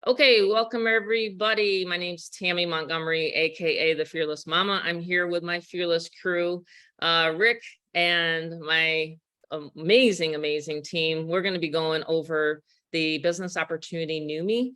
Okay, welcome everybody. My name's Tammy Montgomery, aka the Fearless Mama. I'm here with my fearless crew, Rick and my amazing team. We're going to be going over the business opportunity Neumi.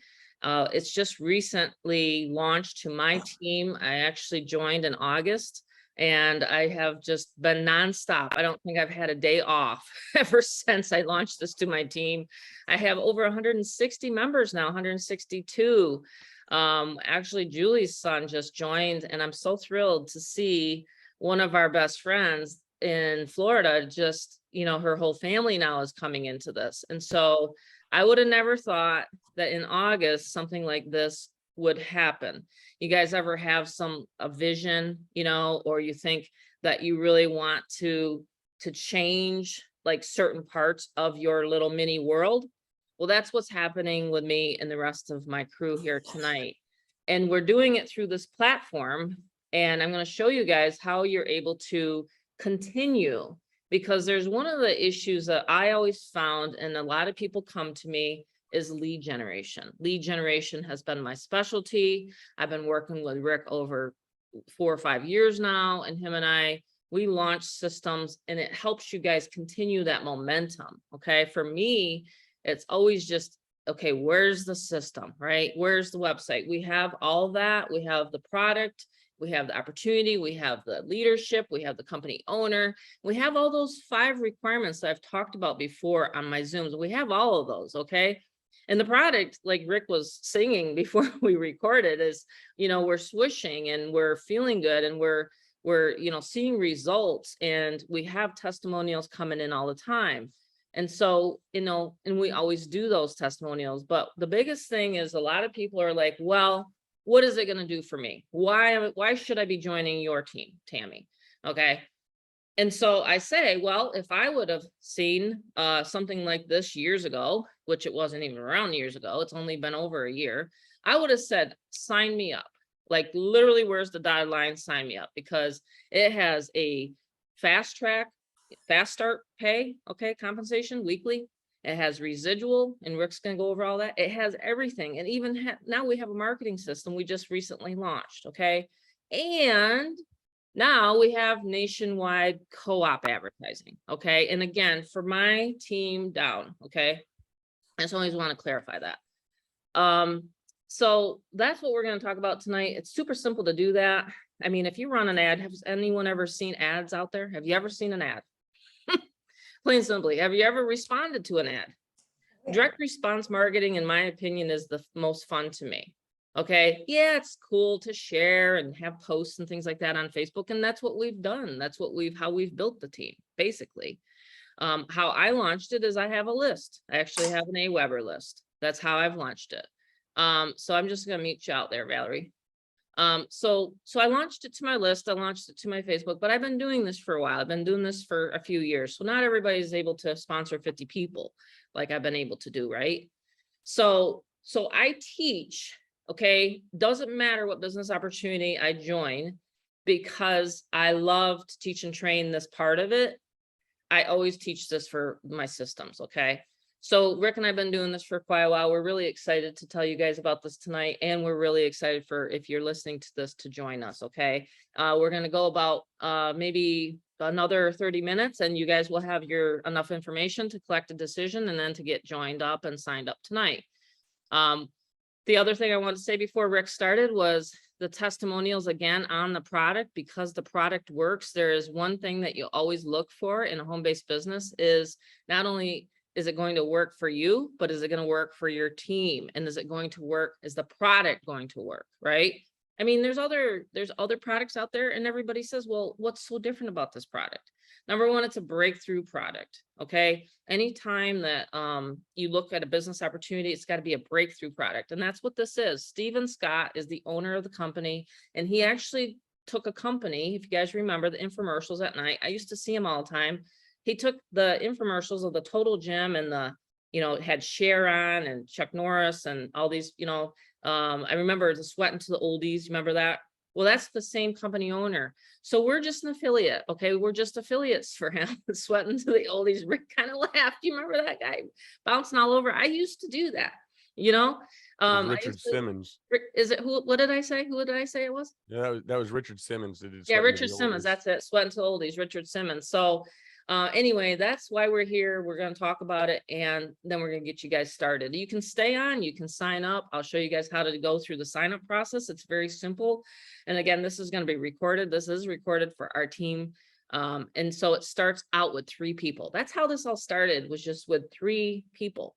It's just recently launched to my team. I actually joined in August and I have just been nonstop. I don't think I've had a day off ever since I launched this to my team. I have over 160 members now, 162. Actually, Julie's son just joined, and I'm so thrilled to see one of our best friends in Florida. Just, her whole family now is coming into this. And so I would have never thought that in August, something like this would happen. You guys ever have a vision, or you think that you really want to change like certain parts of your little mini world? Well, that's what's happening with me and the rest of my crew here tonight. And we're doing it through this platform. And I'm going to show you guys how you're able to continue, because there's one of the issues that I always found, and a lot of people come to me, is lead generation. Lead generation has been my specialty. I've been working with Rick over 4 or 5 years now, and him and I, we launch systems, and it helps you guys continue that momentum. Okay. For me, it's always just, okay, where's the system, right? Where's the website? We have all that. We have the product, we have the opportunity, we have the leadership, we have the company owner. We have all those 5 requirements that I've talked about before on my Zooms. We have all of those, okay? And the product, like Rick was singing before we recorded, is, we're swishing and we're feeling good, and we're seeing results, and we have testimonials coming in all the time. And so, and we always do those testimonials. But the biggest thing is, a lot of people are like, well, what is it going to do for me? Why should I be joining your team, Tammy? Okay. And so I say, well, if I would have seen something like this years ago, which it wasn't even around years ago, it's only been over a year, I would have said, sign me up. Like literally, where's the dotted line? Sign me up, because it has a fast start pay, okay, compensation weekly. It has residual, and Rick's gonna go over all that. It has everything. And even now we have a marketing system we just recently launched, okay? And now we have nationwide co-op advertising, okay? And again, for my team down, okay? I just always want to clarify that. So that's what we're going to talk about tonight. It's super simple to do that. I mean, if you run an ad, has anyone ever seen ads out there? Have you ever seen an ad? Plain and simply, have you ever responded to an ad? Direct response marketing, in my opinion, is the most fun to me. Okay. Yeah, it's cool to share and have posts and things like that on Facebook. And that's what we've done. That's how we've built the team, basically. How I launched it is I have a list. I actually have an Aweber list. That's how I've launched it. So I'm just going to meet you out there, Valerie. So I launched it to my list. I launched it to my Facebook, but I've been doing this for a while. I've been doing this for a few years. So not everybody is able to sponsor 50 people like I've been able to do, right? So I teach, okay, doesn't matter what business opportunity I join, because I love to teach and train this part of it. I always teach this for my systems, okay? So Rick and I have been doing this for quite a while. We're really excited to tell you guys about this tonight, and we're really excited for, if you're listening to this, to join us, okay? We're going to go about maybe another 30 minutes, and you guys will have enough information to collect a decision and then to get joined up and signed up tonight. The other thing I wanted to say before Rick started was the testimonials again on the product, because the product works. There is one thing that you always look for in a home-based business, is not only is it going to work for you, but is it going to work for your team? And is it going to work? Is the product going to work? Right? I mean, there's other products out there, and everybody says, well, what's so different about this product? Number one, it's a breakthrough product. Okay. Anytime that you look at a business opportunity, it's got to be a breakthrough product. And that's what this is. Steven Scott is the owner of the company. And he actually took a company, if you guys remember the infomercials at night, I used to see him all the time. He took the infomercials of the Total Gym and it had Sharon and Chuck Norris and all these, I remember the Sweating to the Oldies. You remember that? Well, that's the same company owner. So we're just an affiliate. Okay. We're just affiliates for him. Sweating to the Oldies. Rick kind of laughed. You remember that guy bouncing all over? I used to do that. you know? It was I Richard used to, Simmons. is it who, what did I say? Who did I say it was? Yeah, that was Richard Simmons that did Yeah, Sweating to Richard the Simmons, Oldies. that's it, Sweat Until Oldies, Richard Simmons. So anyway, that's why we're here. We're going to talk about it, and then we're going to get you guys started. You can stay on, you can sign up. I'll show you guys how to go through the sign up process. It's very simple. And again, this is going to be recorded. This is recorded for our team. And so it starts out with 3 people. That's how this all started, was just with 3 people.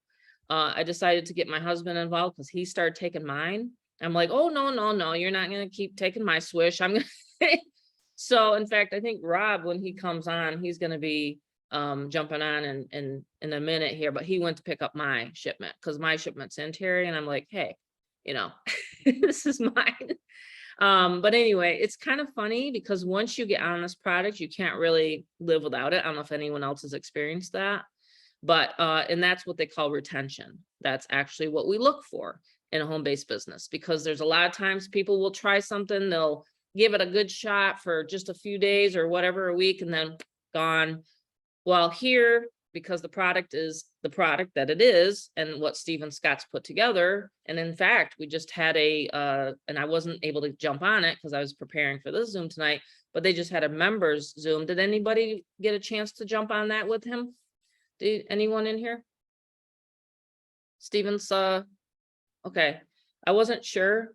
I decided to get my husband involved because he started taking mine. I'm like, oh, no, you're not going to keep taking my swish. I'm going to. So in fact, I think Rob, when he comes on, he's going to be jumping on in a minute here, but he went to pick up my shipment because my shipment's in, Terry. And I'm like, hey, this is mine. But anyway, it's kind of funny because once you get on this product, you can't really live without it. I don't know if anyone else has experienced that, but and that's what they call retention. That's actually what we look for in a home-based business, because there's a lot of times people will try something, they'll give it a good shot for just a few days or whatever, a week, and then gone. Well, here, because the product is the product that it is and what Stephen Scott's put together. And in fact, we just had and I wasn't able to jump on it because I was preparing for this Zoom tonight, but they just had a members Zoom. Did anybody get a chance to jump on that with him? Did anyone in here? Stephen's, okay. I wasn't sure.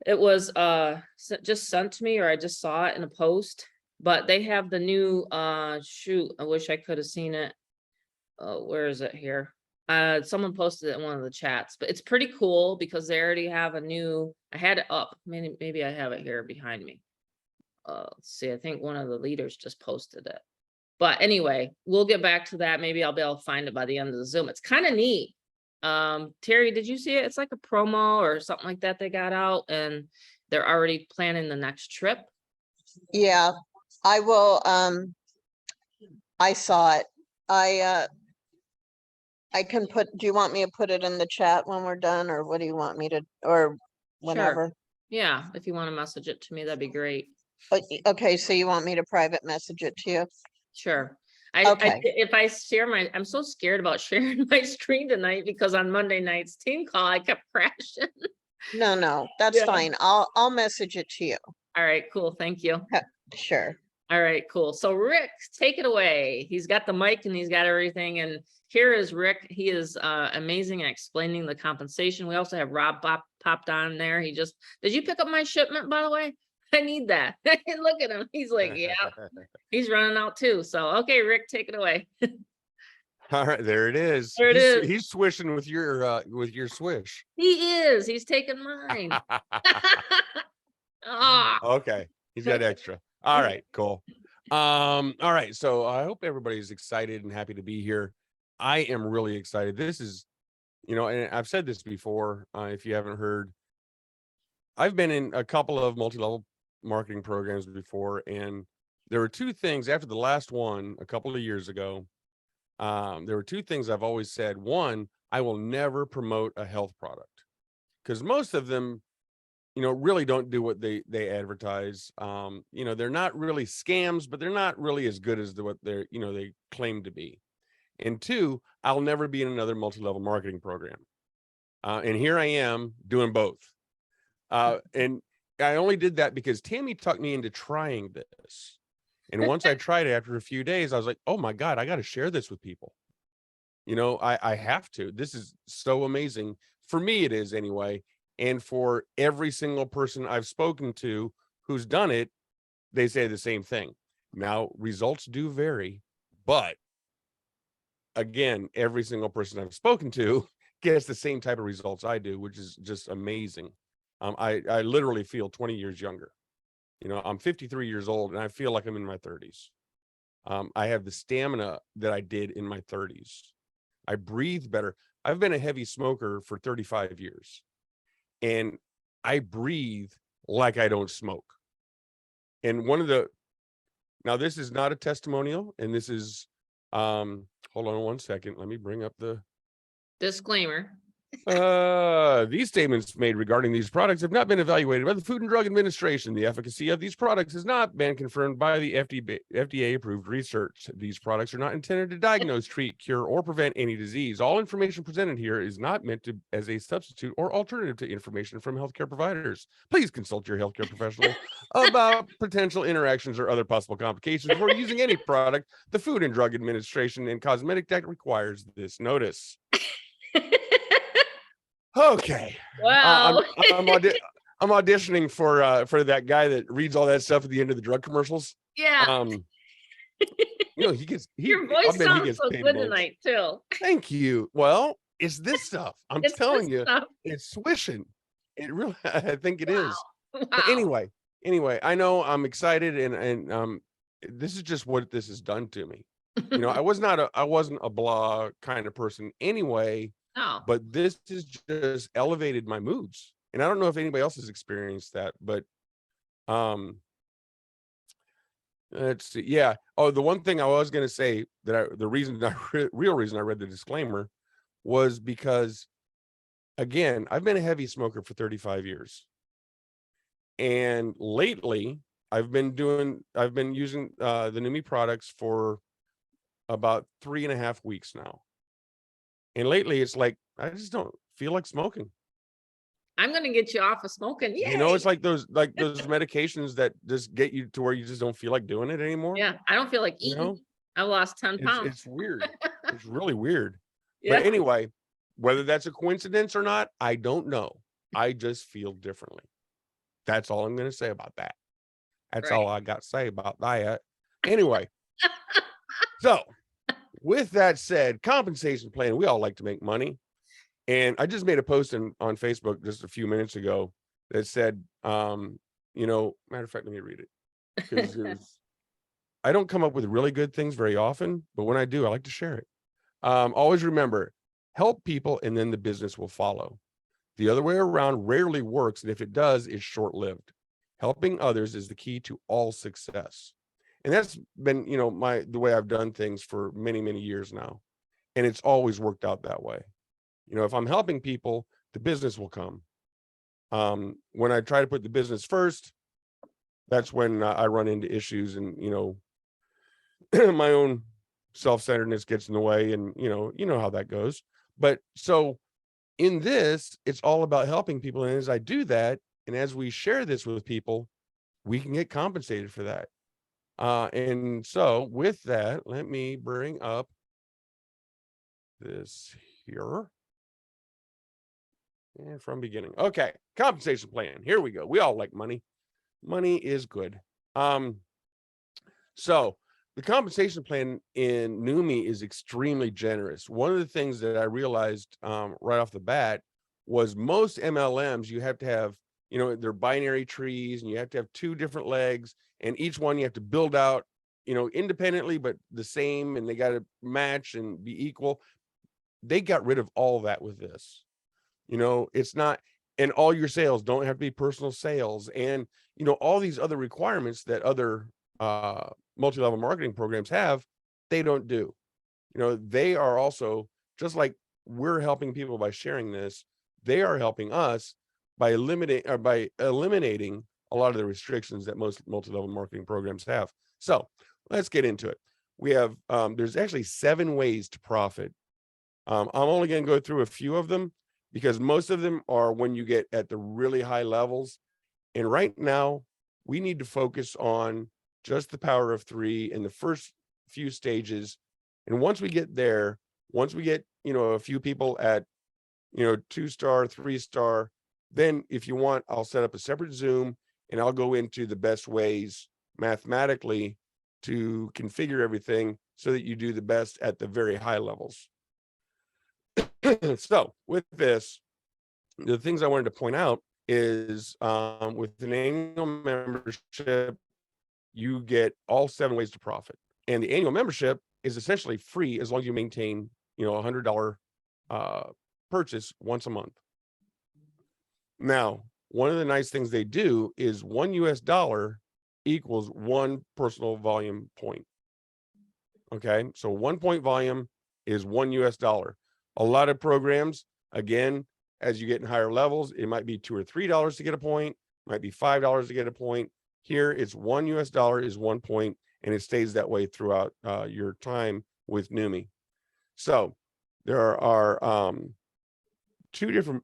It was just sent to me, or I just saw it in a post, but they have the new shoot. I wish I could have seen it. Where is it here? Someone posted it in one of the chats, but it's pretty cool because they already have a new, I had it up. Maybe I have it here behind me. Let's see, I think one of the leaders just posted it. But anyway, we'll get back to that. Maybe I'll be able to find it by the end of the Zoom. It's kind of neat. Terry, did you see it? It's like a promo or something like that they got out, and they're already planning the next trip. Yeah, I will. I saw it. I can put, do you want me to put it in the chat when we're done, or what do you want me to, or whenever? Sure. Yeah, if you want to message it to me, that'd be great. Okay, so you want me to private message it to you? Sure. Okay. If I share I'm so scared about sharing my screen tonight because on Monday night's team call, I kept crashing. No, that's Yeah. fine. I'll message it to you. All right, cool. Thank you. Sure. All right, cool. So Rick, take it away. He's got the mic and he's got everything. And here is Rick. He is amazing at explaining the compensation. We also have Rob popped on there. Did you pick up my shipment, by the way? I need that. Look at him. He's like, yeah, he's running out too. So, okay, Rick, take it away. All right, there it is. There it is. He's swishing with your swish. He is. He's taking mine. Okay, he's got extra. All right, cool. All right, so I hope everybody's excited and happy to be here. I am really excited. This is, and I've said this before, if you haven't heard, I've been in a couple of multi-level marketing programs before, and there were 2 things after the last one a couple of years ago. There were 2 things I've always said. One, I will never promote a health product because most of them, really don't do what they advertise. They're not really scams, but they're not really as good as what they claim to be. And 2, I'll never be in another multi-level marketing program. And here I am doing both. And I only did that because Tammy talked me into trying this. And once I tried it after a few days, I was like, oh my God, I got to share this with people. I have to. This is so amazing. For me, it is anyway. And for every single person I've spoken to who's done it, they say the same thing. Now, results do vary, but again, every single person I've spoken to gets the same type of results I do, which is just amazing. I literally feel 20 years younger. I'm 53 years old and I feel like I'm in my 30s. I have the stamina that I did in my 30s. I breathe better. I've been a heavy smoker for 35 years and I breathe like I don't smoke. And now this is not a testimonial, and this is, hold on one second. Let me bring up the Disclaimer. These statements made regarding these products have not been evaluated by the Food and Drug Administration. The efficacy of these products has not been confirmed by the FDA-approved research. These products are not intended to diagnose, treat, cure, or prevent any disease. All information presented here is not meant to as a substitute or alternative to information from healthcare providers. Please consult your healthcare professional about potential interactions or other possible complications before using any product. The Food and Drug Administration and Cosmetic Act requires this notice. Okay. Wow. I'm auditioning for that guy that reads all that stuff at the end of the drug commercials. Yeah. He gets Your voice he sounds gets so paid good most. tonight too. Thank you. Well, it's this stuff. I'm It's telling this you, stuff. it's swishing. It really, I think it is. Wow. But anyway, I know I'm excited and this is just what this has done to me. I wasn't a blah kind of person anyway. No. But this has just elevated my moods. And I don't know if anybody else has experienced that, but let's see. Yeah. Oh, the one thing I was going to say that the real reason I read the disclaimer was because, again, I've been a heavy smoker for 35 years. And lately I've been using the Neumi products for about 3.5 weeks now. And lately it's like, I just don't feel like smoking. I'm gonna get you off of smoking. Yay. It's like those medications that just get you to where you just don't feel like doing it anymore. Yeah, I don't feel like eating. I lost 10 pounds. It's weird. It's really weird. Yeah. But anyway, whether that's a coincidence or not, I don't know. I just feel differently. That's all I'm going to say about that. That's all I got to say about that. Anyway, so with that said, compensation plan, we all like to make money. And I just made a post on Facebook just a few minutes ago that said, matter of fact, let me read it. Because I don't come up with really good things very often, but when I do, I like to share it. Always remember, help people and then the business will follow. The other way around rarely works, and if it does, it's short-lived. Helping others is the key to all success. And that's been, the way I've done things for many, many years now. And it's always worked out that way. If I'm helping people, the business will come. When I try to put the business first, that's when I run into issues and, my own self-centeredness gets in the way and, how that goes. But so in this, it's all about helping people. And as I do that, and as we share this with people, we can get compensated for that. And so with that, let me bring up this here. And from beginning. Okay. Compensation plan. Here we go. We all like money. Money is good. So the compensation plan in Neumi is extremely generous. One of the things that I realized right off the bat was most MLMs, you have to have, they're binary trees and you have to have 2 different legs and each one you have to build out, independently, but the same, and they got to match and be equal. They got rid of all that with this. It's not, and all your sales don't have to be personal sales. And, all these other requirements that other multi-level marketing programs have, they don't do. They are also, just like we're helping people by sharing this, they are helping us by eliminating a lot of the restrictions that most multi-level marketing programs have. So let's get into it. We have, there's actually 7 ways to profit. I'm only going to go through a few of them, because most of them are when you get at the really high levels. And right now, we need to focus on just the power of 3 in the first few stages. And once we get there, once we get, a few people at, 2-star, 3-star, then if you want, I'll set up a separate Zoom and I'll go into the best ways mathematically to configure everything so that you do the best at the very high levels. So with this, the things I wanted to point out is with an annual membership, you get all 7 ways to profit. And the annual membership is essentially free as long as you maintain, $100 purchase once a month. Now, one of the nice things they do is $1 US equals 1 personal volume point. Okay, so 1 point volume is $1 US. A lot of programs, again, as you get in higher levels, it might be $2 or $3 to get a point, might be $5 to get a point. Here, it's $1 US is 1 point, and it stays that way throughout your time with Neumi. So there are 2 different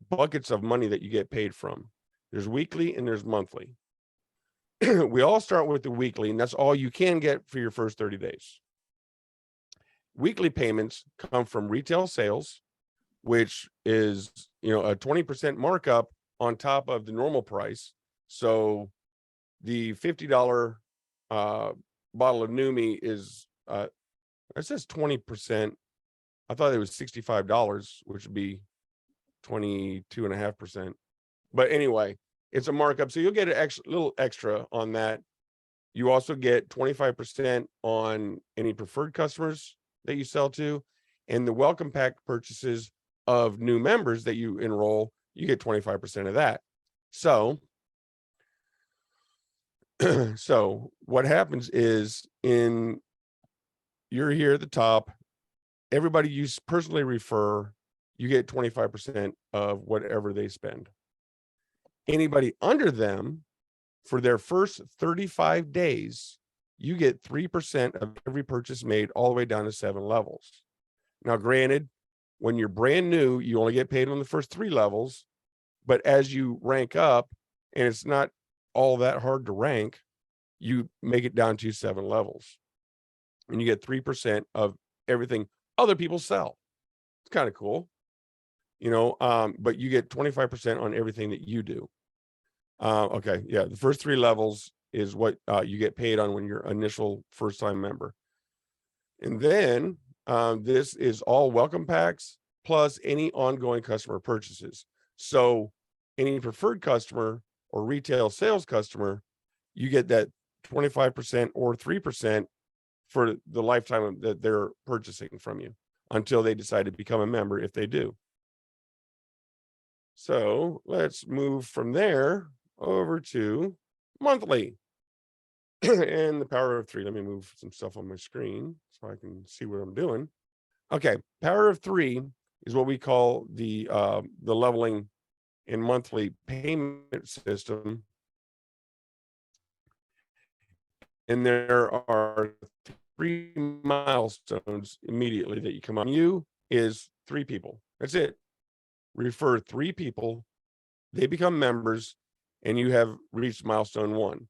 buckets of money that you get paid from. There's weekly and there's monthly. We all start with the weekly, and that's all you can get for your first 30 days. Weekly payments come from retail sales, which is, a 20% markup on top of the normal price. So the $50 bottle of Neumi is, it says 20%. I thought it was $65, which would be 22.5%. But anyway, it's a markup. So you'll get a little extra on that. You also get 25% on any preferred customers that you sell to, and the welcome pack purchases of new members that you enroll, you get 25% of that. So what happens is you're here at the top, everybody you personally refer, you get 25% of whatever they spend. Anybody under them, for their first 35 days, you get 3% of every purchase made all the way down to 7 levels. Now, granted, when you're brand new, you only get paid on the first 3 levels, but as you rank up, and it's not all that hard to rank, you make it down to 7 levels, and you get 3% of everything other people sell. It's kind of cool, but you get 25% on everything that you do. Okay, yeah, the first 3 levels is what you get paid on when you're initial first-time member. And then this is all welcome packs plus any ongoing customer purchases. So any preferred customer or retail sales customer, you get that 25% or 3% for the lifetime that they're purchasing from you until they decide to become a member, if they do. So let's move from there over to monthly. And the power of 3. Let me move some stuff on my screen so I can see what I'm doing. Okay, power of 3 is what we call the leveling and monthly payment system. And there are 3 milestones immediately that you come on. You is 3 people. That's it. Refer 3 people, they become members, and you have reached milestone 1.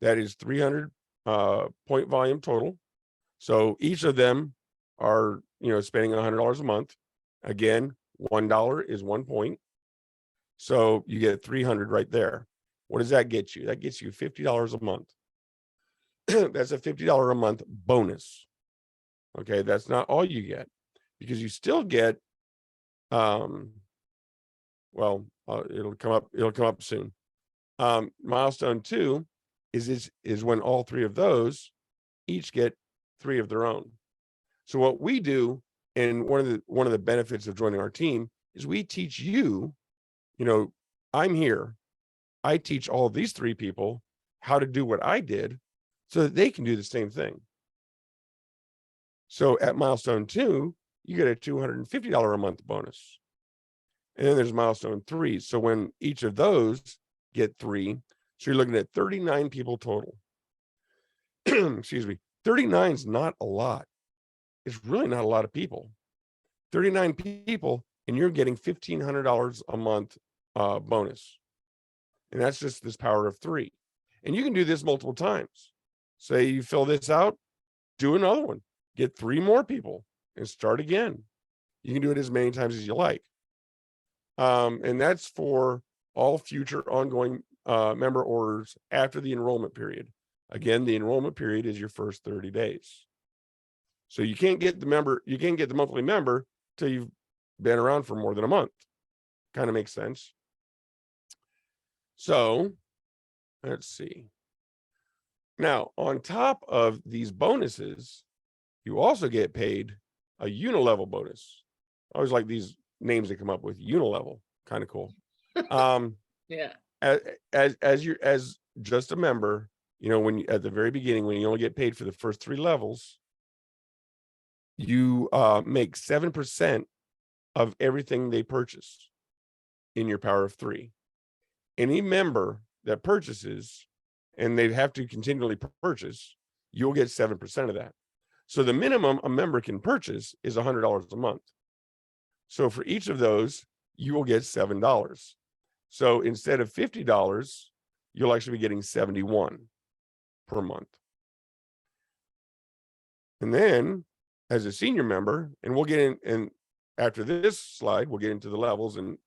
That is 300 point volume total. So each of them are, spending $100 a month. Again, $1 is 1 point. So you get 300 right there. What does that get you? That gets you $50 a month. That's a $50 a month bonus. Okay, that's not all you get, because you still get, it'll come up soon. Milestone 2 is when all 3 of those each get 3 of their own. So what we do, and one of the benefits of joining our team, is we teach you, I'm here, I teach all of these 3 people how to do what I did so that they can do the same thing. So at milestone 2, you get a $250 a month bonus. And then there's milestone 3. So when each of those get 3, so you're looking at 39 people total. Excuse me. 39 is not a lot. It's really not a lot of people. 39 people, and you're getting $1,500 a month bonus. And that's just this power of 3. And you can do this multiple times. Say you fill this out, do another one, get 3 more people, and start again. You can do it as many times as you like. And that's for all future ongoing member orders after the enrollment period. Again, the enrollment period is your first 30 days. So you can't get the monthly member till you've been around for more than a month. Kind of makes sense. So let's see. Now, on top of these bonuses, you also get paid a unilevel bonus. I always like these names they come up with. Unilevel, kind of cool. Yeah. As just a member, when at the very beginning, when you only get paid for the first 3 levels, you make 7% of everything they purchase. in your power of 3. Any member that purchases, and they have to continually purchase, you'll get 7% of that. So the minimum a member can purchase is $100 a month. So for each of those, you will get $7. So instead of $50, you'll actually be getting 71 per month. And then as a senior member, and we'll get in, and after this slide, we'll get into the levels and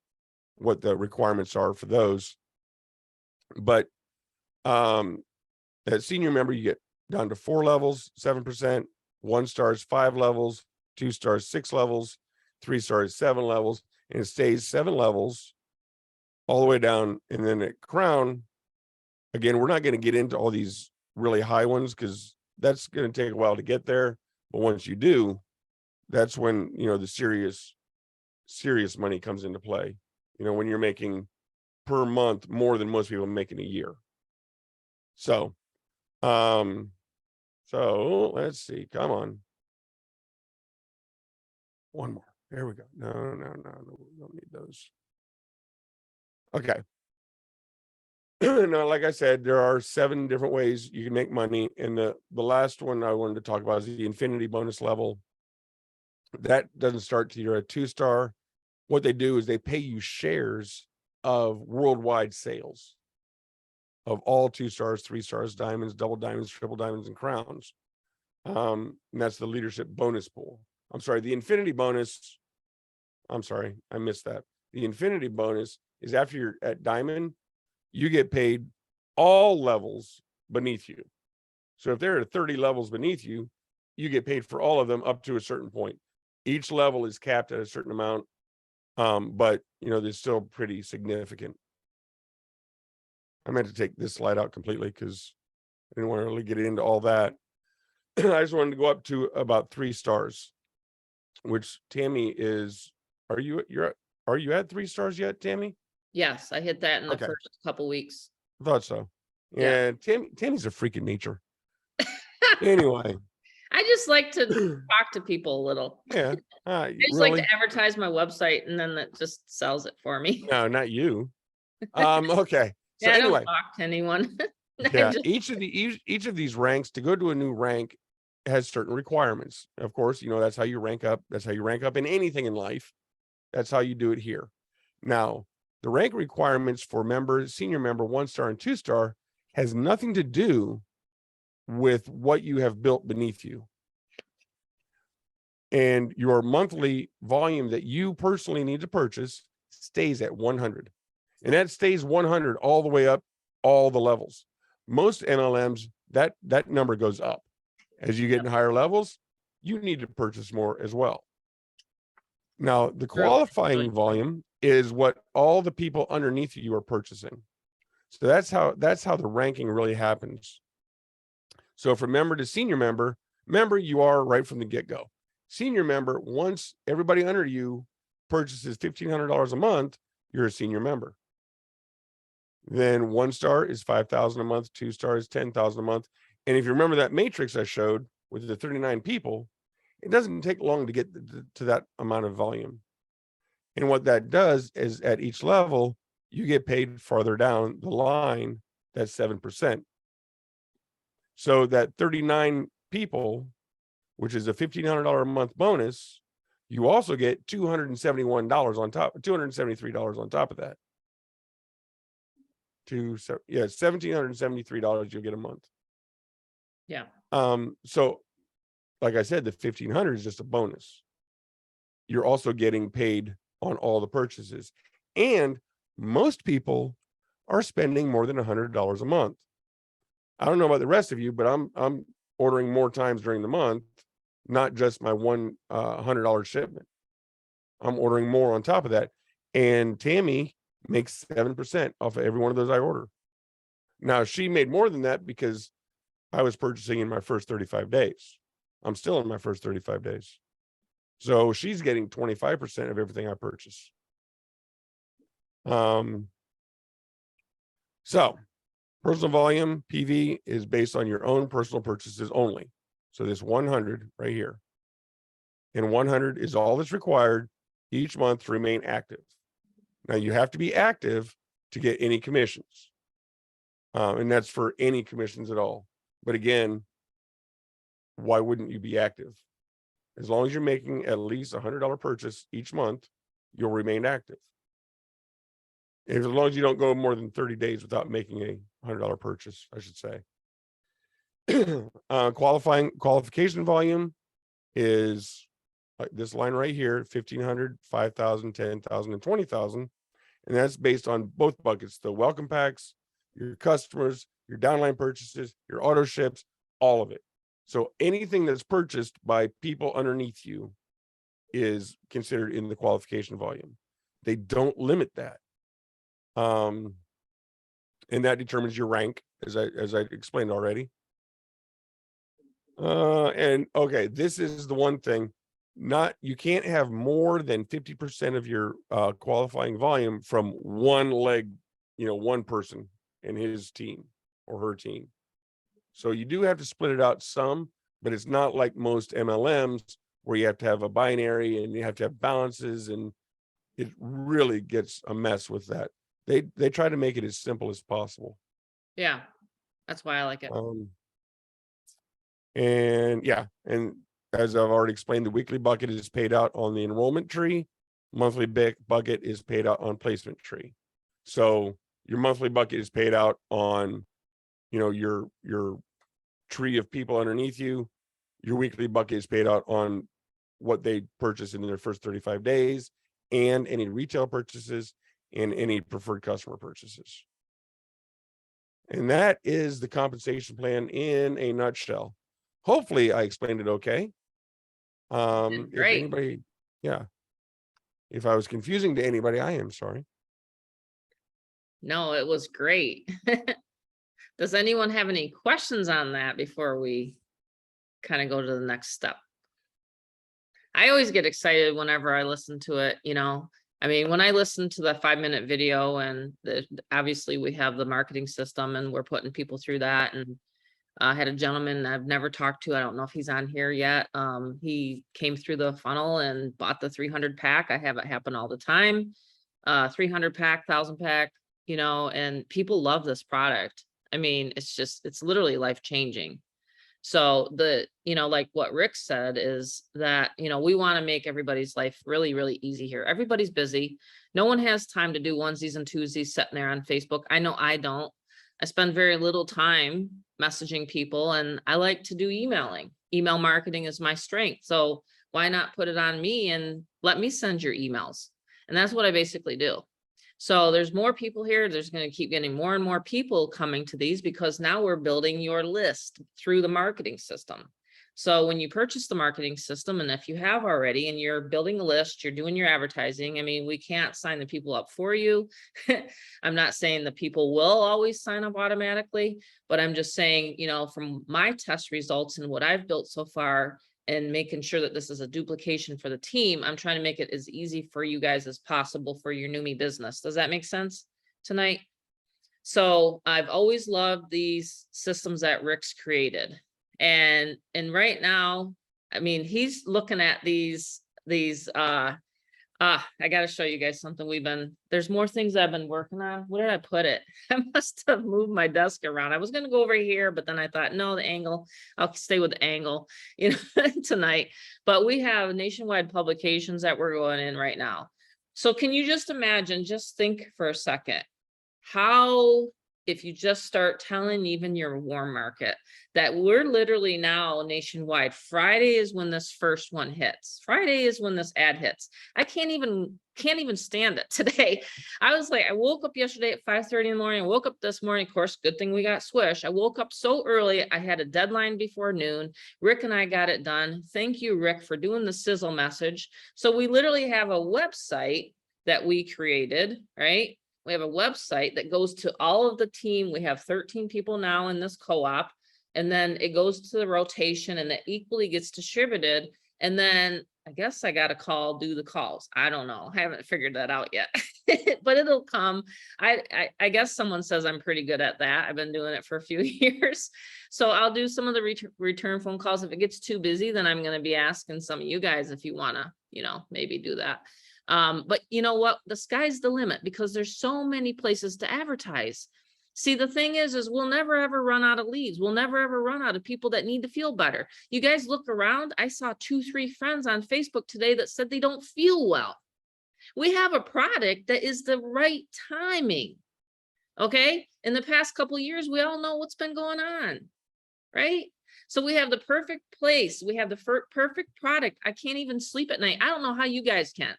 what the requirements are for those. But as senior member, you get down to 4 levels, 7%, 1 star is 5 levels, 2 stars, 6 levels, 3 stars, 7 levels, and it stays 7 levels all the way down. And then at Crown, again, we're not going to get into all these really high ones because that's going to take a while to get there. But once you do, that's when, you know, the serious money comes into play. You know, when you're making per month more than most people make in a year. So, so let's see, come on. One more. There we go. No, we don't need those. Okay. Now, like I said, there are 7 different ways you can make money. And the last one I wanted to talk about is the infinity bonus level. That doesn't start till you're a 2-star. What they do is they pay you shares of worldwide sales of all 2 stars, 3 stars, diamonds, double diamonds, triple diamonds, and crowns. And that's the leadership bonus pool. I'm sorry, the infinity bonus. I'm sorry, I missed that. The infinity bonus is after you're at diamond, you get paid all levels beneath you. So if there are 30 levels beneath you, you get paid for all of them up to a certain point. Each level is capped at a certain amount. But you know, they're still pretty significant. I meant to take this slide out completely because I didn't want to really get into all that. I just wanted to go up to about 3 stars, which Tammy is. Are you at 3 stars yet, Tammy? Yes, I hit that in the Okay. first couple weeks. I thought so. Yeah. And Tammy's a freak of nature. Anyway. I just like to talk to people a little. Yeah. I just really? like to advertise my website and then that just sells it for me. No, not you. Okay. So Yeah, I anyway. don't talk to anyone. Yeah, each of these ranks, to go to a new rank, has certain requirements. Of course, you know, that's how you rank up. That's how you rank up in anything in life. That's how you do it here. Now, the rank requirements for members, senior member, 1-star and 2-star, has nothing to do with what you have built beneath you. And your monthly volume that you personally need to purchase stays at 100. And that stays 100 all the way up, all the levels. Most MLMs, that number goes up. As you get in higher levels, you need to purchase more as well. Now, the qualifying volume is what all the people underneath you are purchasing. So that's how the ranking really happens. So from member to senior member, you are right from the get-go. Senior member, once everybody under you purchases $1,500 a month, you're a senior member. Then 1-star is $5,000 a month, 2-star is $10,000 a month. And if you remember that matrix I showed with the 39 people, it doesn't take long to get to that amount of volume. And what that does is at each level, you get paid farther down the line, that's 7%. So that 39 people, which is a $1,500 a month bonus, you also get $271 on top, $273 on top of that. $1,773 you'll get a month. Yeah. So like I said, the 1,500 is just a bonus. You're also getting paid on all the purchases. And most people are spending more than $100 a month. I don't know about the rest of you, but I'm ordering more times during the month, not just my one $100 shipment. I'm ordering more on top of that. And Tammy makes 7% off of every one of those I order. Now, she made more than that because I was purchasing in my first 35 days. I'm still in my first 35 days. So she's getting 25% of everything I purchase. So personal volume, PV, is based on your own personal purchases only. So this 100 right here. And 100 is all that's required each month to remain active. Now you have to be active to get any commissions. And that's for any commissions at all. But again, why wouldn't you be active? As long as you're making at least $100 purchase each month, you'll remain active. As long as you don't go more than 30 days without making a $100 purchase, I should say. Qualification volume is like this line right here, 1,500, 5,000, 10,000, and 20,000. And that's based on both buckets, the welcome packs, your customers, your downline purchases, your auto ships, all of it. So anything that's purchased by people underneath you is considered in the qualification volume. They don't limit that. And that determines your rank, as I explained already. And okay, this is the one thing, you can't have more than 50% of your qualifying volume from one leg, one person and his team or her team. So you do have to split it out some, but it's not like most MLMs where you have to have a binary and you have to have balances, and it really gets a mess with that. They try to make it as simple as possible. Yeah, that's why I like it. And yeah, and as I've already explained, the weekly bucket is paid out on the enrollment tree. Monthly bucket is paid out on placement tree. So your monthly bucket is paid out on, your tree of people underneath you. Your weekly bucket is paid out on what they purchase in their first 35 days and any retail purchases and any preferred customer purchases. And that is the compensation plan in a nutshell. Hopefully I explained it okay. If Great. anybody, if I was confusing to anybody, I am sorry. No, it was great. Does anyone have any questions on that before we kind of go to the next step? I always get excited whenever I listen to it, I mean, when I listen to the 5-minute video, and obviously we have the marketing system and we're putting people through that. And I had a gentleman I've never talked to. I don't know if he's on here yet. He came through the funnel and bought the 300 pack. I have it happen all the time. 300 pack, 1,000 pack, and people love this product. I mean, it's literally life changing. So like what Rick said is that, we want to make everybody's life really, really easy here. Everybody's busy. No one has time to do onesies and twosies sitting there on Facebook. I know I don't. I spend very little time messaging people, and I like to do emailing. Email marketing is my strength. So why not put it on me and let me send your emails? And that's what I basically do. So there's more people here. There's going to keep getting more and more people coming to these because now we're building your list through the marketing system. So when you purchase the marketing system, and if you have already and you're building a list, you're doing your advertising. I mean, we can't sign the people up for you. I'm not saying the people will always sign up automatically, but I'm just saying, from my test results and what I've built so far, and making sure that this is a duplication for the team, I'm trying to make it as easy for you guys as possible for your Neumi business. Does that make sense tonight? So I've always loved these systems that Rick's created. And right now, I mean, he's looking at these I got to show you guys something. There's more things I've been working on. Where did I put it? I must have moved my desk around. I was going to go over here, but then I thought, no, the angle, I'll stay with the angle, tonight. But we have nationwide publications that we're going in right now. So can you just imagine, just think for a second, how, if you just start telling even your warm market that we're literally now nationwide. Friday is when this first one hits. Friday is when this ad hits. I can't even stand it today. I was like, I woke up yesterday at 5:30 in the morning. I woke up this morning. Of course, good thing we got Swish. I woke up so early. I had a deadline before noon. Rick and I got it done. Thank you, Rick, for doing the sizzle message. So we literally have a website that we created, right? We have a website that goes to all of the team. We have 13 people now in this co-op, and then it goes to the rotation and it equally gets distributed. And then I guess I got to do the calls. I don't know. I haven't figured that out yet, but it'll come. I guess someone says I'm pretty good at that. I've been doing it for a few years. So I'll do some of the return phone calls. If it gets too busy, then I'm going to be asking some of you guys if you want to, maybe do that. But you know what? The sky's the limit because there's so many places to advertise. See, the thing is we'll never ever run out of leads. We'll never ever run out of people that need to feel better. You guys look around. I saw 2-3 friends on Facebook today that said they don't feel well. We have a product that is the right timing. Okay. In the past couple of years, we all know what's been going on, right? So we have the perfect place. We have the perfect product. I can't even sleep at night. I don't know how you guys can.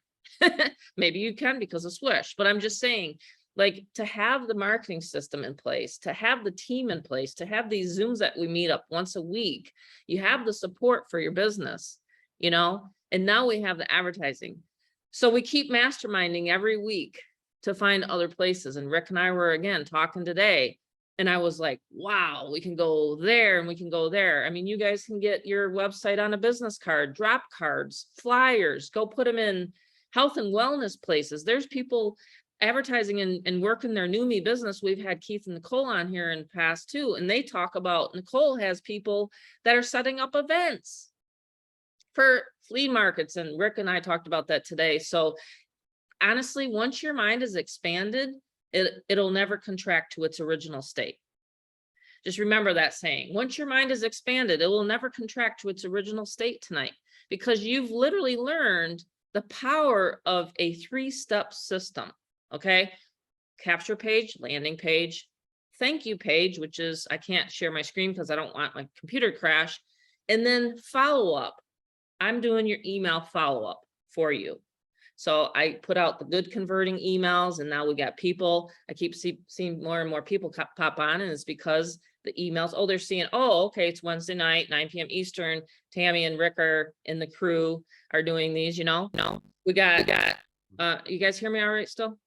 Maybe you can because of Swish, but I'm just saying, like, to have the marketing system in place, to have the team in place, to have these Zooms that we meet up once a week, you have the support for your business, you know, and now we have the advertising. So we keep masterminding every week to find other places. And Rick and I were again talking today, and I was like, wow, we can go there and we can go there. I mean, you guys can get your website on a business card, drop cards, flyers, go put them in health and wellness places. There's people advertising and working their Neumi business. We've had Keith and Nicole on here in the past too, and they talk about, Nicole has people that are setting up events for flea markets, and Rick and I talked about that today. So honestly, once your mind is expanded, it'll never contract to its original state. Just remember that saying. Once your mind is expanded, it will never contract to its original state tonight, because you've literally learned the power of a 3-step system. Okay. Capture page, landing page, thank you page, which is, I can't share my screen because I don't want my computer to crash. And then follow up. I'm doing your email follow-up for you. So I put out the good converting emails, and now we got people. I keep seeing more and more people pop on, and it's because the emails, oh, they're seeing, oh, okay, it's Wednesday night, 9 p.m. Eastern. Tammy and Rick are in the crew are doing these, you know. No, we got you guys hear me all right still?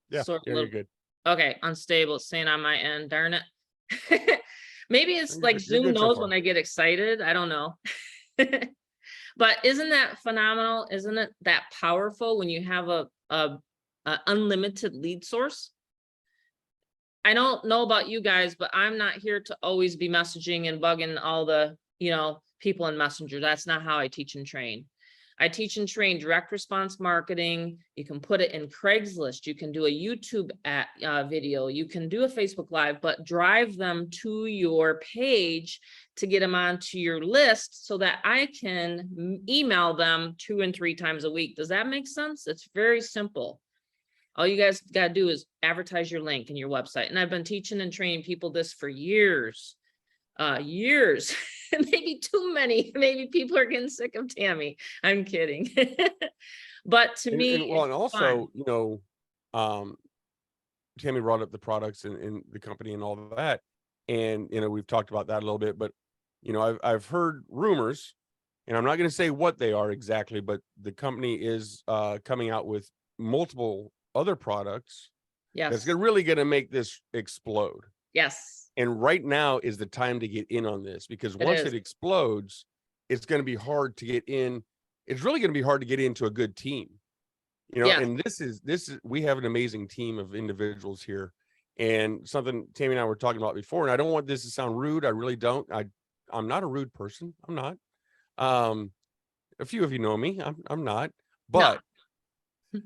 Yeah, you're good. Okay, unstable. It's saying on my end, darn it. Maybe it's like You're Zoom good so knows far. when I get excited. I don't know. But isn't that phenomenal? Isn't it that powerful when you have a unlimited lead source? I don't know about you guys, but I'm not here to always be messaging and bugging all the, you know, people in Messenger. That's not how I teach and train. I teach and train direct response marketing. You can put it in Craigslist. You can do a YouTube video. You can do a Facebook Live, but drive them to your page to get them onto your list so that I can email them 2 and 3 times a week. Does that make sense? It's very simple. All you guys got to do is advertise your link in your website. And I've been teaching and training people this for years. Maybe too many. Maybe people are getting sick of Tammy. I'm kidding. But to me, and also, fun. you know, Tammy brought up the products in the company and all of that, and you know, we've talked about that a little bit. But you know, I've heard rumors, and I'm not going to say what they are exactly, but the company is coming out with multiple other products. Yes. That's really going to make this explode. Yes. And right now is the time to get in on this, because once it explodes, it's going to be hard to get in. It's really going to be hard to get into a good team, you know. Yeah. And this is we have an amazing team of individuals here, and something Tammy and I were talking about before. And I don't want this to sound rude. I really don't. I'm not a rude person. I'm not. A few of you know me. I'm not. But no.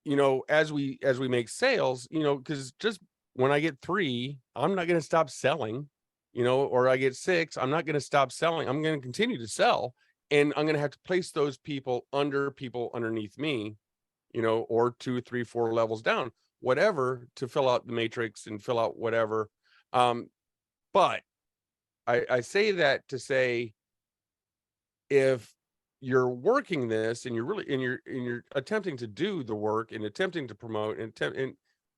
You know, as we make sales, you know, because just when I get 3, I'm not going to stop selling, you know, or I get 6, I'm not going to stop selling. I'm going to continue to sell, and I'm going to have to place those people underneath me, you know, or 2, 3, 4 levels down, whatever, to fill out the matrix and fill out whatever. But I say that to say, if you're working this and you're really, and you're attempting to do the work and attempting to promote and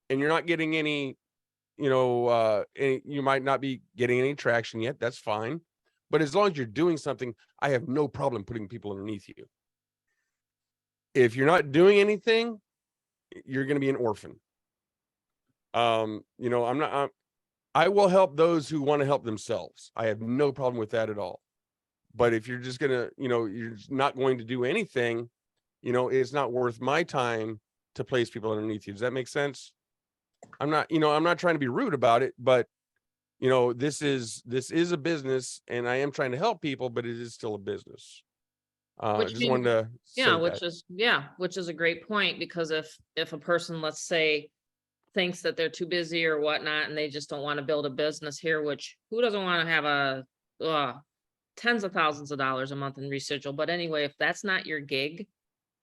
you're not getting any, you know, you might not be getting any traction yet. That's fine. But as long as you're doing something, I have no problem putting people underneath you. If you're not doing anything, you're going to be an orphan. You know, I will help those who want to help themselves. I have no problem with that at all. But if you're just going to, you know, you're not going to do anything, you know, it's not worth my time to place people underneath you. Does that make sense? I'm not, you know, I'm not trying to be rude about it, but you know, this is a business, and I am trying to help people, but it is still a business. Which Just means- wanted to Yeah, say which is a great point, because if a person, let's say, thinks that they're too busy or whatnot, and they just don't want to build a business here, which who doesn't want to have tens of thousands of dollars a month in residual? But anyway, if that's not your gig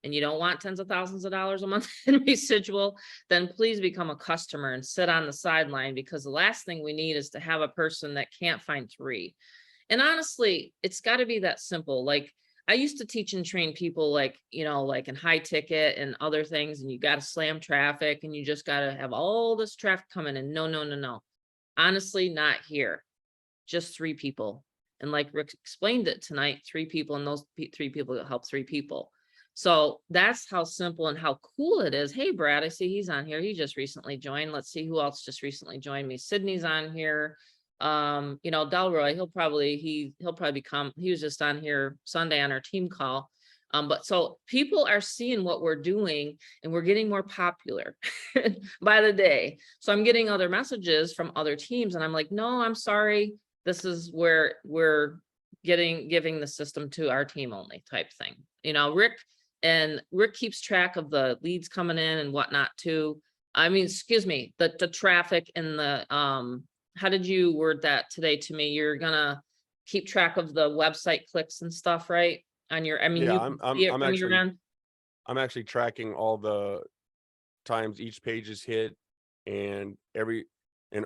and you don't want tens of thousands of dollars a month in residual, then please become a customer and sit on the sideline, because the last thing we need is to have a person that can't find three. And honestly, it's got to be that simple. Like, I used to teach and train people, like, like in high ticket and other things, and you got to slam traffic and you just got to have all this traffic coming in. No, no, no, no. Honestly, not here. Just three people. And like Rick explained it tonight, three people, and those three people that help three people. So that's how simple and how cool it is. Hey, Brad, I see he's on here. He just recently joined. Let's see who else just recently joined me. Sydney's on here. Delroy, he'll probably become, he was just on here Sunday on our team call. But so people are seeing what we're doing, and we're getting more popular by the day. So I'm getting other messages from other teams, and I'm like, no, I'm sorry. This is where we're giving the system to our team only type thing. Rick keeps track of the leads coming in and whatnot too. I mean, excuse me, the traffic and the, how did you word that today to me? You're gonna keep track of the website clicks and stuff, right? On your, I mean, yeah, you can see it from your end. I'm actually tracking all the times each page is hit, and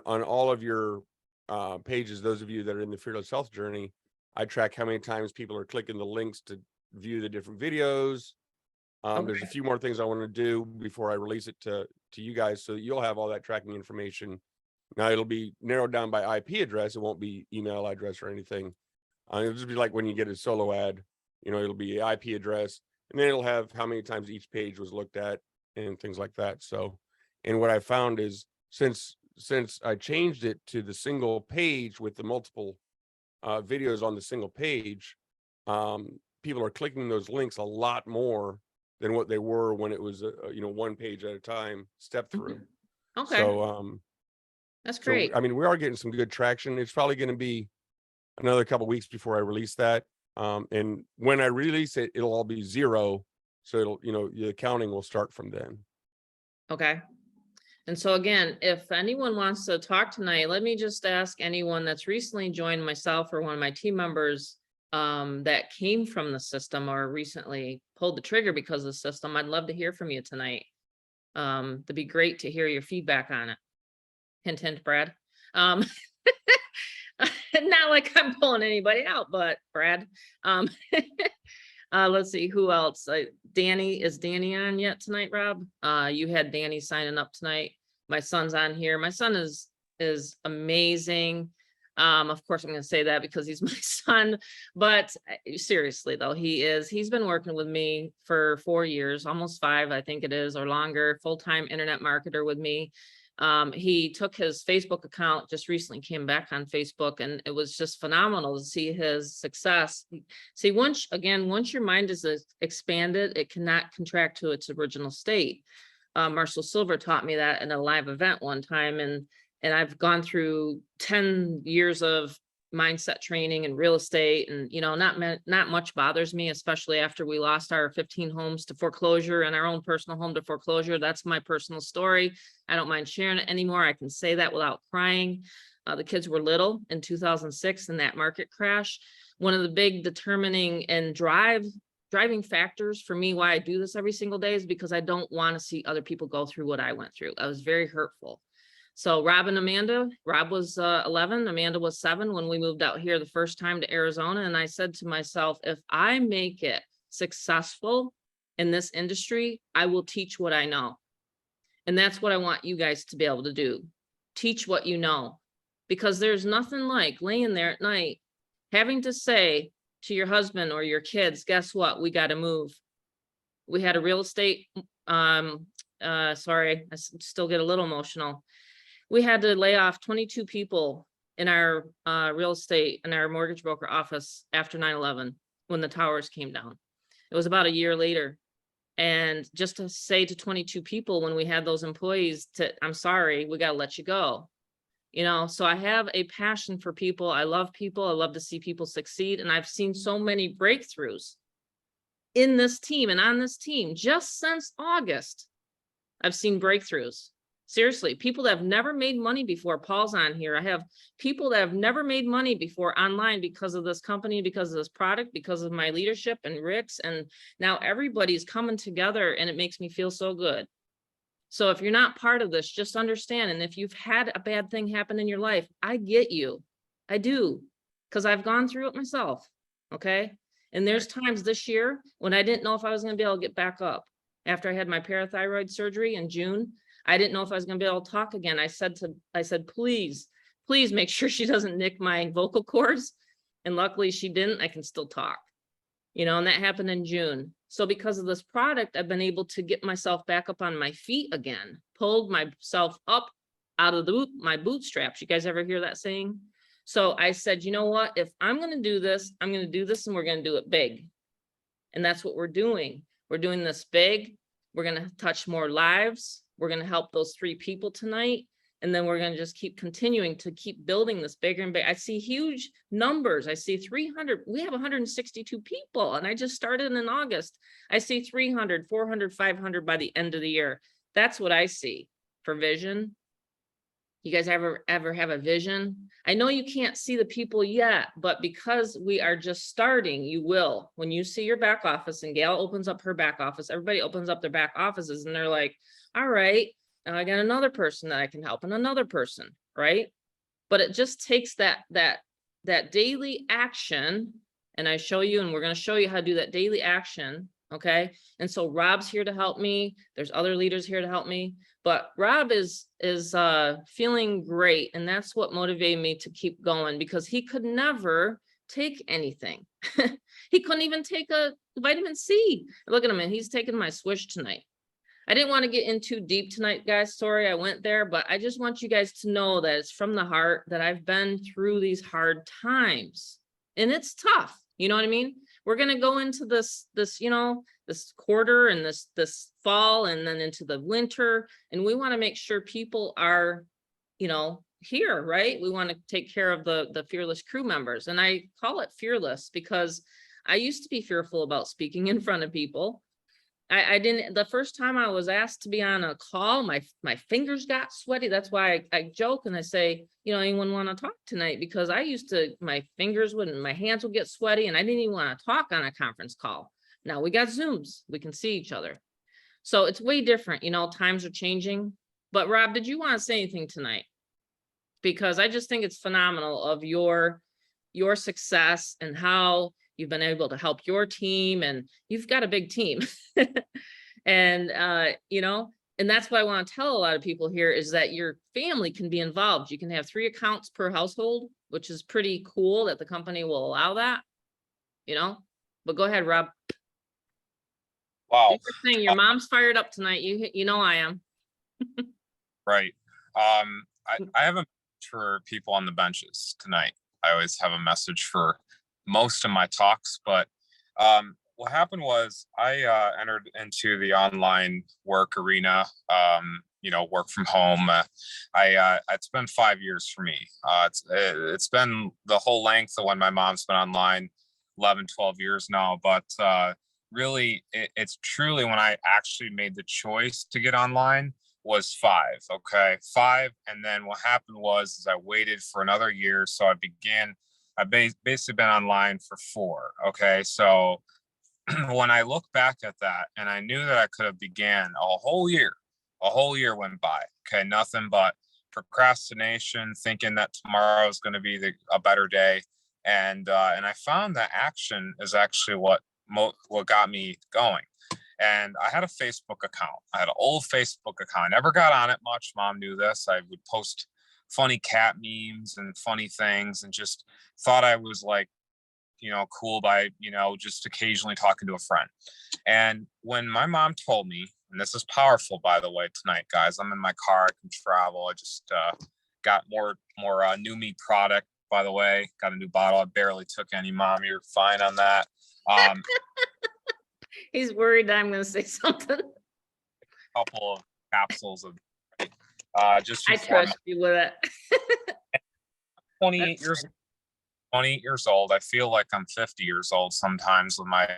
on all of your pages, those of you that are in the Fearless Health journey, I track how many times people are clicking the links to view the different videos. There's a few more things I want to do before I release it to you guys, so that you'll have all that tracking information. Now it'll be narrowed down by IP address. It won't be email address or anything. It'll just be like when you get a solo ad, it'll be IP address, and then it'll have how many times each page was looked at and things like that. So, and what I found is since I changed it to the single page with the multiple videos on the single page, people are clicking those links a lot more than what they were when it was one page at a time step through. Okay. So that's great. I mean, we are getting some good traction. It's probably going to be another couple of weeks before I release that. And when I release it, it'll all be zero. So it'll, the accounting will start from then. Okay. And so again, if anyone wants to talk tonight, let me just ask anyone that's recently joined, myself or one of my team members that came from the system or recently pulled the trigger because of the system. I'd love to hear from you tonight. It'd be great to hear your feedback on it. Hint, hint, Brad. Not like I'm pulling anybody out, but Brad. Let's see who else. Danny, is Danny on yet tonight, Rob? You had Danny signing up tonight. My son's on here. My son is amazing. Of course, I'm going to say that because he's my son, but seriously though, he's been working with me for 4 years, almost 5, I think it is, or longer, full-time internet marketer with me. He took his Facebook account, just recently came back on Facebook, and it was just phenomenal to see his success. See, once your mind is expanded, it cannot contract to its original state. Marshall Silver taught me that in a live event one time, and I've gone through 10 years of mindset training and real estate, and not much bothers me, especially after we lost our 15 homes to foreclosure and our own personal home to foreclosure. That's my personal story. I don't mind sharing it anymore. I can say that without crying. The kids were little in 2006 in that market crash. One of the big determining and driving factors for me why I do this every single day is because I don't want to see other people go through what I went through. I was very hurtful. So Rob and Amanda, Rob was 11, Amanda was 7 when we moved out here the first time to Arizona. And I said to myself, if I make it successful in this industry, I will teach what I know. And that's what I want you guys to be able to do. Teach what you know, because there's nothing like laying there at night, having to say to your husband or your kids, guess what? We got to move. We had a real estate, sorry, I still get a little emotional. We had to lay off 22 people in our real estate and our mortgage broker office after 9/11 when the towers came down. It was about a year later. And just to say to 22 people when we had those employees I'm sorry, we got to let you go. So I have a passion for people. I love people. I love to see people succeed. And I've seen so many breakthroughs in this team and on this team, just since August, I've seen breakthroughs. Seriously, people that have never made money before. Paul's on here. I have people that have never made money before online because of this company, because of this product, because of my leadership and Rick's. And now everybody's coming together and it makes me feel so good. So if you're not part of this, just understand. And if you've had a bad thing happen in your life, I get you. I do, because I've gone through it myself. Okay. And there's times this year when I didn't know if I was going to be able to get back up. After I had my parathyroid surgery in June, I didn't know if I was going to be able to talk again. I said, please make sure she doesn't nick my vocal cords. And luckily she didn't. I can still talk, and that happened in June. So because of this product, I've been able to get myself back up on my feet again, pulled myself up out of my bootstraps. You guys ever hear that saying? So I said, you know what, if I'm going to do this, I'm going to do this and we're going to do it big. And that's what we're doing. We're doing this big. We're going to touch more lives. We're going to help those 3 people tonight. And then we're going to just keep continuing to keep building this bigger and bigger. I see huge numbers. I see 300. We have 162 people. And I just started in August. I see 300, 400, 500 by the end of the year. That's what I see for vision. You guys ever have a vision? I know you can't see the people yet, but because we are just starting, you will. When you see your back office and Gail opens up her back office, everybody opens up their back offices and they're like, all right, now I got another person that I can help and another person, right? But it just takes that daily action. And I show you, and we're going to show you how to do that daily action. Okay. And so Rob's here to help me. There's other leaders here to help me, but Rob is feeling great. And that's what motivated me to keep going, because he could never take anything. He couldn't even take a vitamin C. Look at him, and he's taking my Swish tonight. I didn't want to get in too deep tonight, guys. Sorry I went there, but I just want you guys to know that it's from the heart, that I've been through these hard times and it's tough. You know what I mean? We're going to go into this quarter and this fall and then into the winter. And we want to make sure people are, here, right? We want to take care of the fearless crew members. And I call it fearless because I used to be fearful about speaking in front of people. I didn't, the first time I was asked to be on a call, my fingers got sweaty. That's why I joke and I say, anyone want to talk tonight? Because I used to, my hands would get sweaty and I didn't even want to talk on a conference call. Now we got Zooms, we can see each other. So it's way different, times are changing. But Rob, did you want to say anything tonight? Because I just think it's phenomenal of your success and how you've been able to help your team, and you've got a big team. And, and that's what I want to tell a lot of people here is that your family can be involved. You can have 3 accounts per household, which is pretty cool that the company will allow that, but go ahead, Rob. Wow. Thing. Your mom's fired up tonight. You know, I am. Right. I have a message for people on the benches tonight. I always have a message for most of my talks, but what happened was I entered into the online work arena, work from home. It's been 5 years for me. It's been the whole length of when my mom's been online, 11, 12 years now. But really, it's truly when I actually made the choice to get online was 5. Okay, 5. And then what happened was I waited for another year. So I've basically been online for 4. Okay, so when I look back at that, and I knew that I could have began a whole year went by. Okay, nothing but procrastination, thinking that tomorrow is going to be a better day, and I found that action is actually what got me going. And I had a Facebook account. I had an old Facebook account. I never got on it much. Mom knew this. I would post funny cat memes and funny things, and just thought I was like, cool by, just occasionally talking to a friend. And when my mom told me, and this is powerful, by the way, tonight, guys, I'm in my car, I can travel. I just got more Neumi product, by the way, got a new bottle. I barely took any, Mom. You're fine on that. He's worried that I'm going to say something. A couple of capsules of just I trust you with it. 28 years old. I feel like I'm 50 years old sometimes with my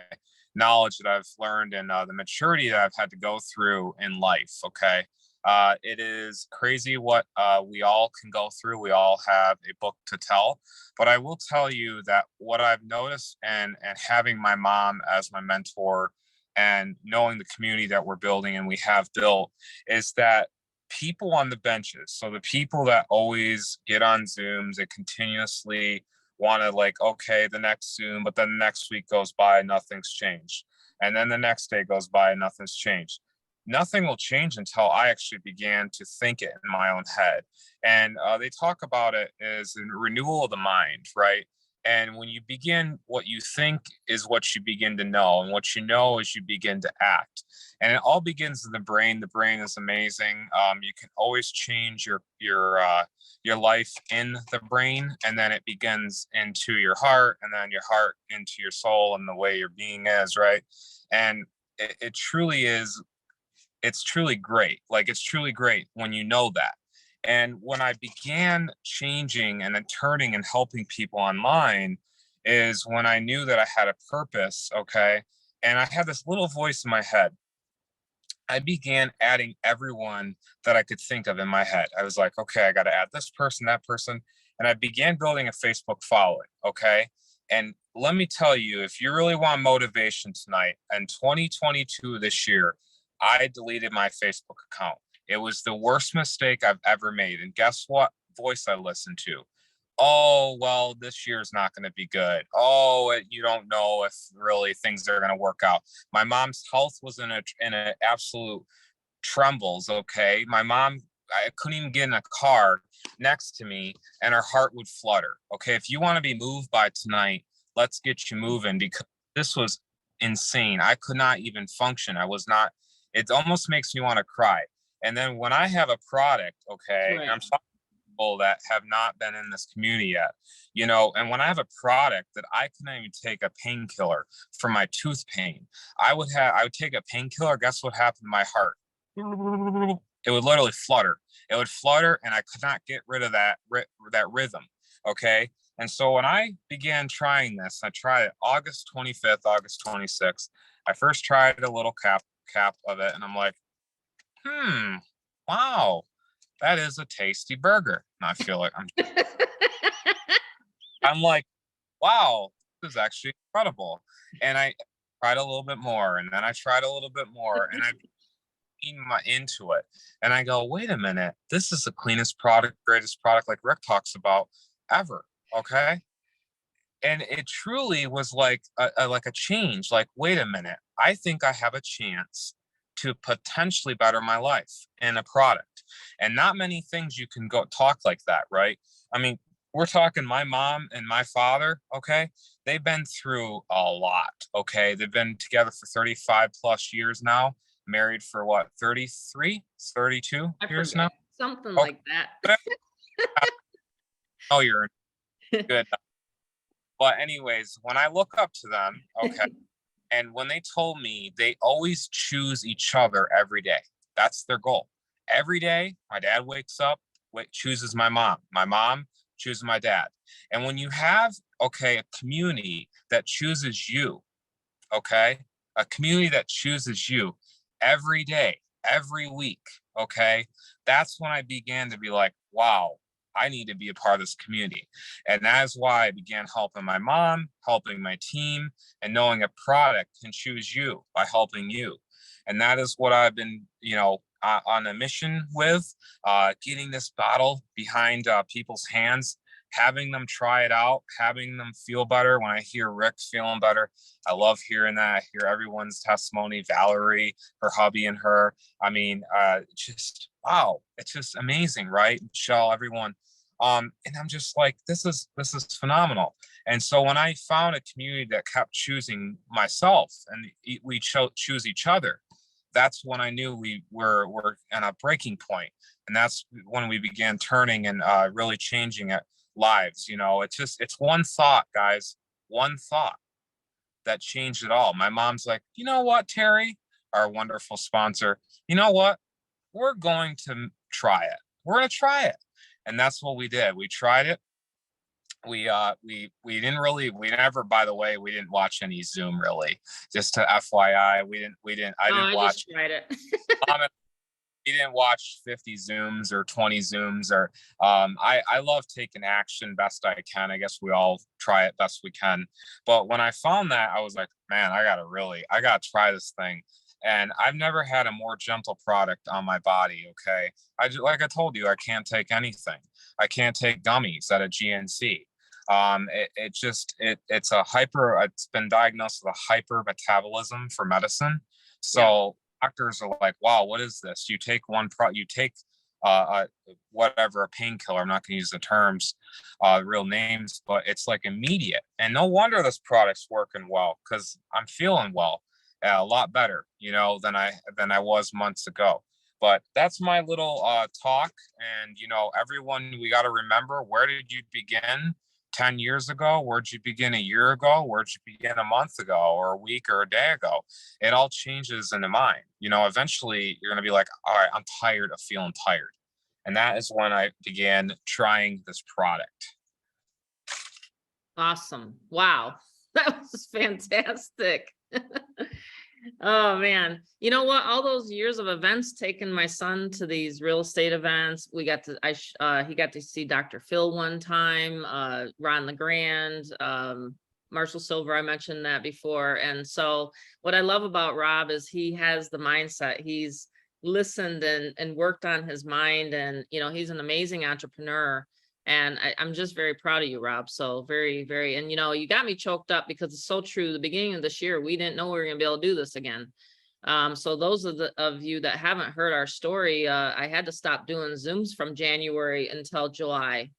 knowledge that I've learned and the maturity that I've had to go through in life. Okay. It is crazy what we all can go through. We all have a book to tell, but I will tell you that what I've noticed and having my mom as my mentor and knowing the community that we're building and we have built is that people on the benches, so the people that always get on Zooms and continuously want to like, okay, the next Zoom, but then the next week goes by, nothing's changed. And then the next day goes by and nothing's changed. Nothing will change until I actually began to think it in my own head. And they talk about it as a renewal of the mind, right? And when you begin, what you think is what you begin to know, and what you know is you begin to act. And it all begins in the brain. The brain is amazing. You can always change your life in the brain, and then it begins into your heart, and then your heart into your soul, and the way your being is, right? And it truly is. It's truly great. Like, it's truly great when you know that. And when I began changing and then turning and helping people online is when I knew that I had a purpose. Okay. And I had this little voice in my head. I began adding everyone that I could think of in my head. I was like, okay, I got to add this person, that person. And I began building a Facebook following. Okay. And let me tell you, if you really want motivation tonight, in 2022 this year, I deleted my Facebook account. It was the worst mistake I've ever made. And guess what voice I listened to? Oh, well, this year's not going to be good. Oh, you don't know if really things are going to work out. My mom's health was in an absolute trembles. Okay. My mom, I couldn't even get in a car next to me and her heart would flutter. Okay. If you want to be moved by tonight, let's get you moving, because this was insane. I could not even function. I was not, it almost makes me want to cry. And then when I have a product, okay, Right. and I'm talking to people that have not been in this community yet, you know, and when I have a product that I couldn't even take a painkiller for my tooth pain, I would take a painkiller. Guess what happened to my heart? It would literally flutter. It would flutter, and I could not get rid of that rhythm. Okay. And so when I began trying this, I tried it August 25th, August 26th. I first tried a little cap of it, and I'm like, wow, that is a tasty burger. And I feel like I'm like, wow, this is actually incredible. And I tried a little bit more, and then I tried a little bit more, and I into it. And I go, wait a minute, this is the cleanest product, greatest product, like Rick talks about, ever. Okay. And it truly was like a change. Like, wait a minute, I think I have a chance to potentially better my life in a product. And not many things you can go talk like that, right? I mean, we're talking my mom and my father, okay? They've been through a lot, okay? They've been together for 35 plus years now, married for what, 33, 32 I years forget. now? Something Oh, like that. Oh, you're good. But anyways, when I look up to them, okay, and when they told me they always choose each other every day, that's their goal. Every day, my dad wakes up, chooses my mom. My mom chooses my dad. And when you have, okay, a community that chooses you, okay, a community that chooses you every day, every week, okay, that's when I began to be like, wow, I need to be a part of this community. And that's why I began helping my mom, helping my team, and knowing a product can choose you by helping you. And that is what I've been, you know, on a mission with, getting this bottle behind people's hands, having them try it out, having them feel better. When I hear Rick feeling better, I love hearing that. I hear everyone's testimony, Valerie, her hubby and her. I mean, just, wow, it's just amazing, right? Michelle, everyone. And I'm just like, this is phenomenal. And so when I found a community that kept choosing myself and we choose each other, that's when I knew we were at a breaking point. And that's when we began turning and really changing it lives. You know, it's one thought, guys, one thought that changed it all. My mom's like, you know what, Terry, our wonderful sponsor, you know what, we're going to try it. We're going to try it. And that's what we did. We tried it. we never, by the way, we didn't watch any Zoom really. Just to FYI, I Oh, didn't I watch just tried it. we didn't watch 50 Zooms or 20 Zooms or I love taking action best I can. I guess we all try it best we can. But when I found that, I was like, man, I gotta try this thing. And I've never had a more gentle product on my body. Okay. Like I told you, I can't take anything. I can't take gummies at a GNC. It's been diagnosed with a hyper metabolism for medicine. So doctors are like, wow, what is this? You take whatever, a painkiller. I'm not going to use the terms, real names, but it's like immediate. And no wonder this product's working well, because I'm feeling well, a lot better, than I was months ago. But that's my little talk. And everyone, we got to remember, where did you begin 10 years ago? Where'd you begin a year ago? Where'd you begin a month ago or a week or a day ago? It all changes in the mind. Eventually you're going to be like, all right, I'm tired of feeling tired. And that is when I began trying this product. Awesome. Wow. That was fantastic. Oh man. You know what? All those years of events, taking my son to these real estate events, he got to see Dr. Phil one time, Ron LeGrand, Marshall Silver, I mentioned that before. And so what I love about Rob is he has the mindset. He's listened and worked on his mind, and he's an amazing entrepreneur. And I'm just very proud of you, Rob. So very, very, and you got me choked up because it's so true. The beginning of this year, we didn't know we were going to be able to do this again. So those of you that haven't heard our story, I had to stop doing Zooms from January until July.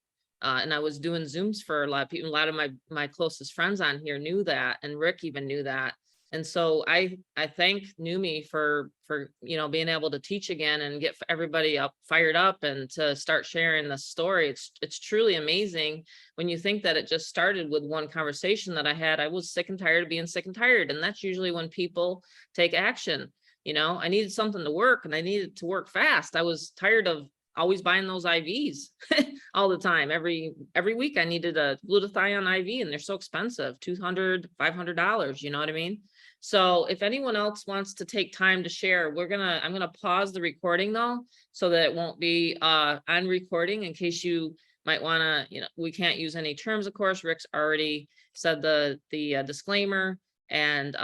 And I was doing Zooms for a lot of people. A lot of my closest friends on here knew that, and Rick even knew that. And so I thank Neumi for being able to teach again and get everybody fired up and to start sharing the story. It's truly amazing when you think that it just started with one conversation that I had. I was sick and tired of being sick and tired, and that's usually when people take action. I needed something to work, and I needed to work fast. I was tired of always buying those IVs all the time. Every week I needed a glutathione IV, and they're so expensive, $200, $500. You know what I mean? So if anyone else wants to take time to share, I'm going to pause the recording though, so that it won't be on recording, in case you might want to, we can't use any terms, of course. Rick's already said the disclaimer. And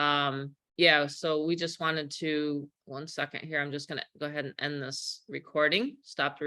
yeah, so we just wanted to, one second here, I'm just going to go ahead and end this recording, stop the recording.